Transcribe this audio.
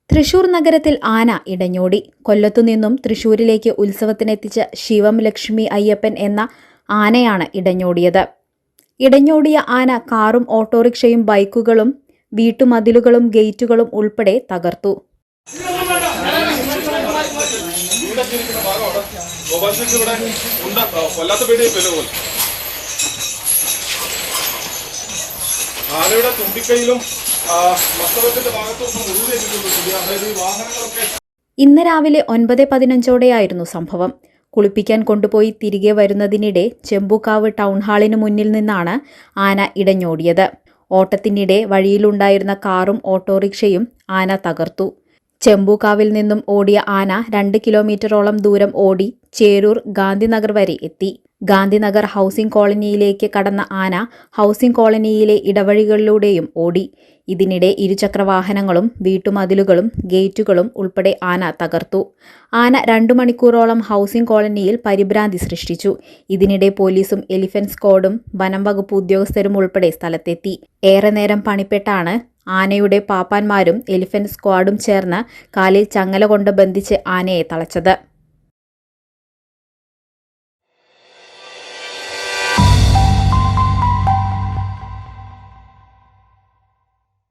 തൃശൂർ നഗരത്തിൽ ആന ഇടഞ്ഞോടി. കൊല്ലത്തുനിന്നും തൃശൂരിലേക്ക് ഉത്സവത്തിനെത്തിച്ച ശിവം ലക്ഷ്മി അയ്യപ്പൻ എന്ന ആനയാണ് ഇടഞ്ഞോടിയത്. ഇടഞ്ഞോടിയ ആന കാറും ഓട്ടോറിക്ഷയും ബൈക്കുകളും വീട്ടുമതിലുകളും ഗേറ്റുകളും ഉൾപ്പെടെ തകർത്തു. ആനയുടെ തുമ്പിക്കൈയിലും ഇന്ന് രാവിലെ 9:15 സംഭവം. കുളിപ്പിക്കാൻ കൊണ്ടുപോയി തിരികെ വരുന്നതിനിടെ ചെമ്പൂക്കാവ് ടൗൺഹാളിന് മുന്നിൽ നിന്നാണ് ആന ഇടഞ്ഞോടിയത്. ഓട്ടത്തിനിടെ വഴിയിലുണ്ടായിരുന്ന കാറും ഓട്ടോറിക്ഷയും ആന തകർത്തു. ചെമ്പൂക്കാവിൽ നിന്നും ഓടിയ ആന 2 കിലോമീറ്ററോളം ദൂരം ഓടി ചേരൂർ ഗാന്ധിനഗർ വരെ എത്തി. ഗാന്ധിനഗർ ഹൗസിംഗ് കോളനിയിലേക്ക് കടന്ന ആന ഹൗസിംഗ് കോളനിയിലെ ഇടവഴികളിലൂടെയും ഓടി. ഇതിനിടെ ഇരുചക്രവാഹനങ്ങളും വീട്ടുമതിലുകളും ഗേറ്റുകളും ഉൾപ്പെടെ ആന തകർത്തു. ആന 2 മണിക്കൂറോളം ഹൗസിംഗ് കോളനിയിൽ പരിഭ്രാന്തി സൃഷ്ടിച്ചു. ഇതിനിടെ പോലീസും എലിഫന്റ് സ്ക്വാഡും വനം വകുപ്പ് ഉദ്യോഗസ്ഥരും ഉൾപ്പെടെ സ്ഥലത്തെത്തി. ഏറെ നേരം പണിപ്പെട്ടാണ് ആനയുടെ പാപ്പാന്മാരും എലിഫന്റ് സ്ക്വാഡും ചേർന്ന് കാലിൽ ചങ്ങല കൊണ്ട് ബന്ധിച്ച് ആനയെ തളച്ചത്.